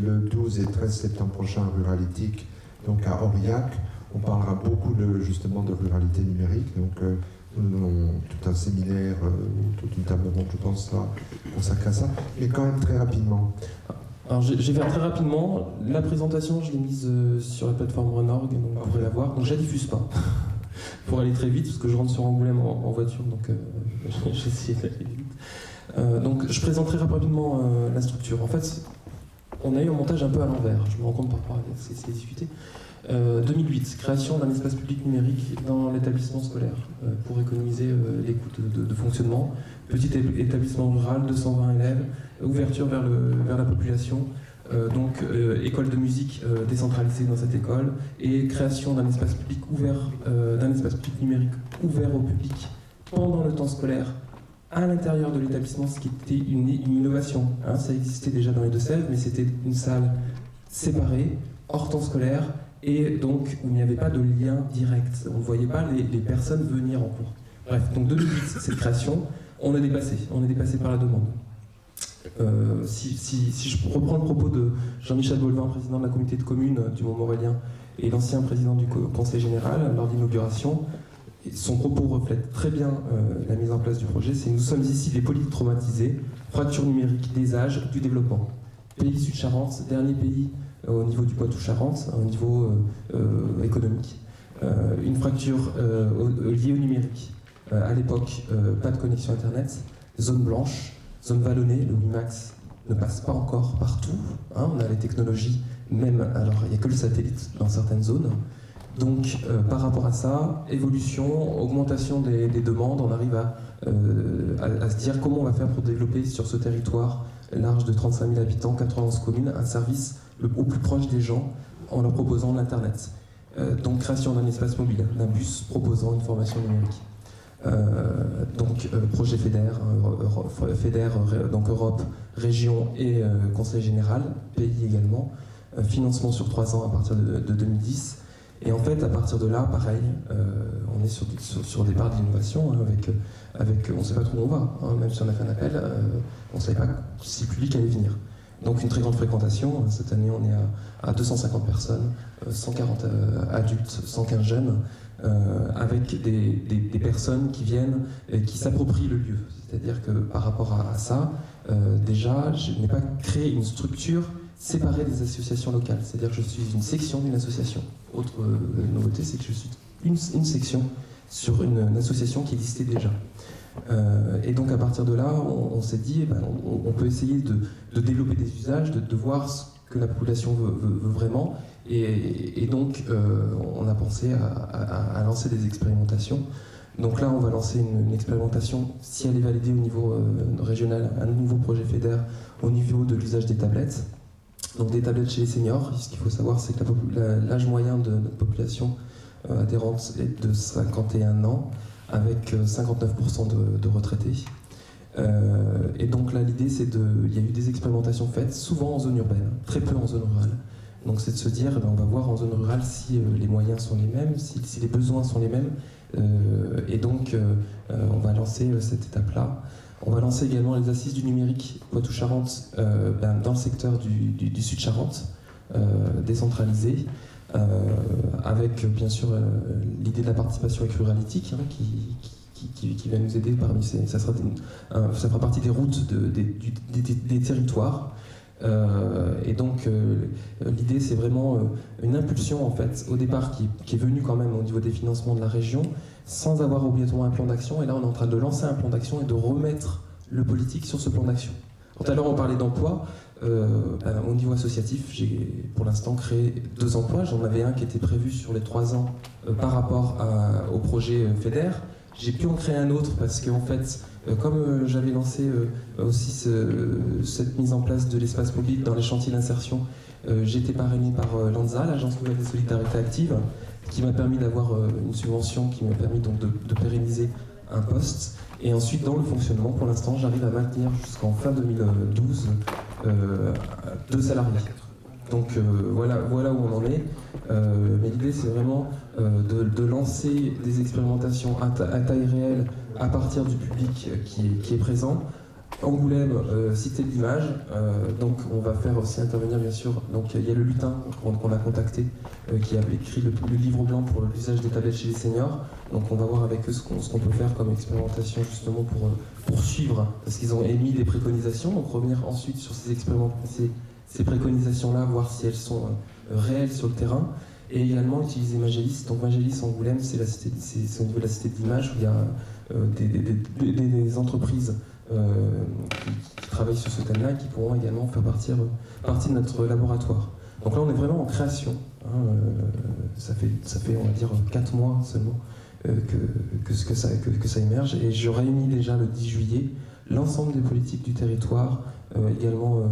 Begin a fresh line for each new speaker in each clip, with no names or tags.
le 12 et 13 septembre prochain à Ruralytique, donc à Aurillac. On parlera beaucoup justement de ruralité numérique. Donc, nous avons tout un séminaire, toute une table ronde, je pense, sera consacrée à ça. Mais quand même très rapidement.
Alors, je vais faire très rapidement. La présentation, je l'ai mise sur la plateforme Runorg, donc vous pourrez la voir. Donc, je la diffuse pas. Pour aller très vite, parce que je rentre sur Angoulême en voiture, donc j'ai essayé d'aller vite. Donc je présente très rapidement la structure. En fait, on a eu un montage un peu à l'envers, je me rends compte par rapport à ces difficultés. 2008, création d'un espace public numérique dans l'établissement scolaire pour économiser les coûts de fonctionnement. Petit établissement rural, 220 élèves, ouverture vers la population. Donc école de musique décentralisée dans cette école et création d'un espace public ouvert, d'un espace public numérique ouvert au public pendant le temps scolaire à l'intérieur de l'établissement, ce qui était une innovation. Hein, ça existait déjà dans les Deux-Sèvres, mais c'était une salle séparée, hors temps scolaire, et donc où il n'y avait pas de lien direct. On ne voyait pas les personnes venir en cours. Bref, donc 2008, cette création, on est dépassé par la demande. Si je reprends le propos de Jean-Michel Bolvin, président de la communauté de communes du Mont-Morélien et l'ancien président du Conseil général lors d'inauguration, son propos reflète très bien la mise en place du projet. C'est: nous sommes ici des polytraumatisés, fracture numérique des âges, du développement. Pays Sud-Charente, dernier pays au niveau du Poitou-Charentes, au niveau économique. Une fracture liée au numérique. À l'époque, pas de connexion Internet, zone blanche. Zone vallonnée, le WiMAX ne passe pas encore partout. Hein, on a les technologies, même, alors il n'y a que le satellite dans certaines zones. Donc par rapport à ça, évolution, augmentation des demandes, on arrive à se dire comment on va faire pour développer sur ce territoire large de 35 000 habitants, 91 communes, un service au plus proche des gens en leur proposant l'Internet. Donc création d'un espace mobile, d'un bus proposant une formation numérique. Projet FEDER, donc Europe, région et Conseil général, pays également, financement sur 3 ans à partir de 2010. Et en fait, à partir de là, pareil, on est sur des parts d'innovation, hein, avec on ne sait pas trop où on va, hein, même si on a fait un appel, on ne savait pas si le public allait venir. Donc une très grande fréquentation, cette année on est à 250 personnes, 140 adultes, 115 jeunes, avec des personnes qui viennent et qui s'approprient le lieu. C'est-à-dire que par rapport à ça, déjà, je n'ai pas créé une structure séparée des associations locales. C'est-à-dire que je suis une section d'une association. Autre nouveauté, c'est que je suis une section sur une association qui existait déjà. Et donc à partir de là, on s'est dit, on peut essayer de développer des usages, de voir ce que la population veut vraiment. Et donc, on a pensé à lancer des expérimentations. Donc là, on va lancer une expérimentation, si elle est validée au niveau régional, un nouveau projet FEDER au niveau de l'usage des tablettes. Donc des tablettes chez les seniors. Ce qu'il faut savoir, c'est que l'âge moyen de notre population adhérente est de 51 ans, avec 59% de retraités. Et donc là, l'idée, c'est il y a eu des expérimentations faites, souvent en zone urbaine, très peu en zone rurale. Donc c'est de se dire, on va voir en zone rurale si les moyens sont les mêmes, si les besoins sont les mêmes. Et donc on va lancer cette étape-là. On va lancer également les assises du numérique Poitou-Charentes dans le secteur du Sud-Charentes, décentralisé, avec bien sûr l'idée de la participation avec Ruralytique, hein, qui va nous aider parmi ça fera partie des routes des territoires. Et donc l'idée, c'est vraiment une impulsion en fait au départ qui est venue quand même au niveau des financements de la région sans avoir obligatoirement un plan d'action, et là on est en train de lancer un plan d'action et de remettre le politique sur ce plan d'action. Tout à l'heure on parlait d'emploi. Au niveau associatif, j'ai pour l'instant créé 2 emplois. J'en avais un qui était prévu sur les 3 ans par rapport au projet FEDER. J'ai pu en créer un autre parce qu'en fait, comme j'avais lancé aussi cette mise en place de l'espace mobile dans les chantiers d'insertion, j'ai été parrainé par l'ANSA, l'Agence nouvelle des solidarités actives, qui m'a permis d'avoir une subvention qui m'a permis donc de pérenniser un poste. Et ensuite, dans le fonctionnement, pour l'instant, j'arrive à maintenir jusqu'en fin 2012 2 salariés. Donc voilà où on en est. Mais l'idée, c'est vraiment de lancer des expérimentations à taille réelle à partir du public qui est présent, Angoulême, cité de l'image, donc on va faire aussi intervenir bien sûr, donc il y a le lutin qu'on a contacté, qui avait écrit le livre blanc pour l'usage des tablettes chez les seniors, donc on va voir avec eux ce qu'on peut faire comme expérimentation justement pour poursuivre, parce qu'ils ont émis des préconisations, donc revenir ensuite sur ces préconisations-là, voir si elles sont réelles sur le terrain, et également utiliser Magélis. Donc Magélis Angoulême, c'est au niveau de la cité de l'image où il y a des entreprises qui travaillent sur ce thème-là et qui pourront également faire partie de notre laboratoire. Donc là, on est vraiment en création. Ça fait, on va dire, 4 mois seulement que ça émerge. Et je réunis déjà le 10 juillet l'ensemble des politiques du territoire, également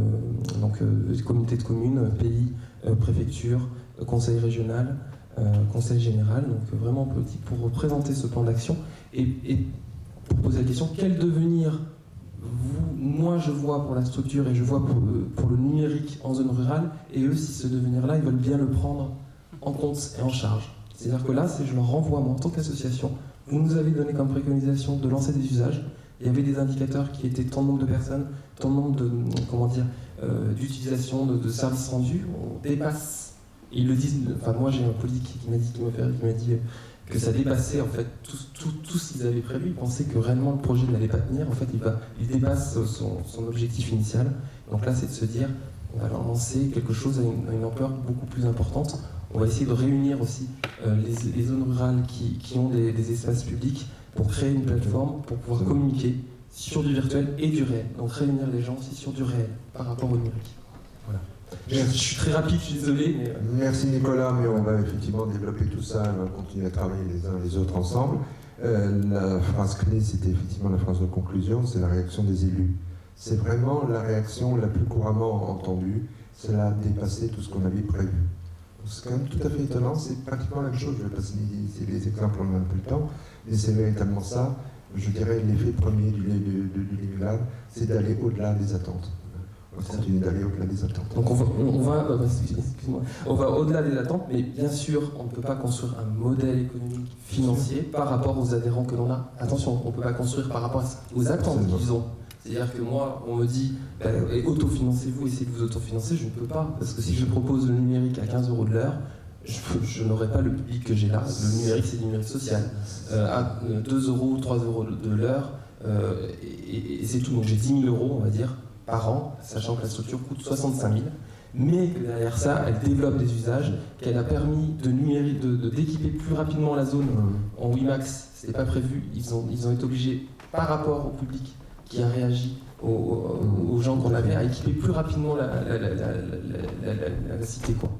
communauté de communes, pays, préfecture, conseil régional, conseil général, donc vraiment politique pour présenter ce plan d'action et pour poser la question quel devenir moi je vois pour la structure et je vois pour le numérique en zone rurale, et eux, si ce devenir-là, ils veulent bien le prendre en compte et en charge. C'est-à-dire que là, je leur renvoie, moi, en tant qu'association, vous nous avez donné comme préconisation de lancer des usages. Il y avait des indicateurs qui étaient tant de nombre de personnes, tant de nombre d'utilisation, de services rendus. On dépasse. Ils le disent, enfin moi j'ai un politique qui m'a dit que ça dépassait en fait tout ce qu'ils avaient prévu. Ils pensaient que réellement le projet n'allait pas tenir. En fait, il dépasse son objectif initial. Donc là, c'est de se dire, on va leur lancer quelque chose à une ampleur beaucoup plus importante. On va essayer de réunir aussi les zones rurales qui ont des espaces publics pour créer une plateforme, pour pouvoir communiquer sur du virtuel et du réel. Donc réunir les gens aussi sur du réel par rapport au numérique. Voilà. Je suis très rapide, je suis désolé. Mais...
Merci Nicolas, mais on va effectivement développer tout ça, on va continuer à travailler les uns les autres ensemble. La phrase clé, c'était effectivement la phrase de conclusion, c'est la réaction des élus. C'est vraiment la réaction la plus couramment entendue, cela a dépassé tout ce qu'on avait prévu. C'est quand même tout à fait étonnant, c'est pratiquement la même chose, je vais passer les exemples, on a un peu le temps, mais c'est véritablement ça, je dirais l'effet premier du Live, c'est d'aller au-delà des attentes. On va continuer d'aller au-delà des attentes.
Donc on va au-delà des attentes, mais bien sûr, on ne peut pas construire un modèle économique financier par rapport aux adhérents que l'on a. Attention, on ne peut pas construire par rapport aux attentes qu'ils ont. C'est-à-dire que moi, on me dit, autofinancez-vous, essayez de vous autofinancer, je ne peux pas. Parce que si je propose le numérique à 15 € de l'heure, je n'aurai pas le public que j'ai là. Le numérique, c'est du numérique social. À 2 €, 3 € de l'heure, et c'est tout. Donc j'ai 10 000 €, on va dire, par an, sachant que la structure coûte 65 000. Mais que derrière ça, elle développe des usages, qu'elle a permis d'équiper plus rapidement la zone en WiMAX. Ce n'était pas prévu. Ils ont été obligés, par rapport au public qui a réagi aux gens qu'on avait, à équiper plus rapidement la cité, quoi.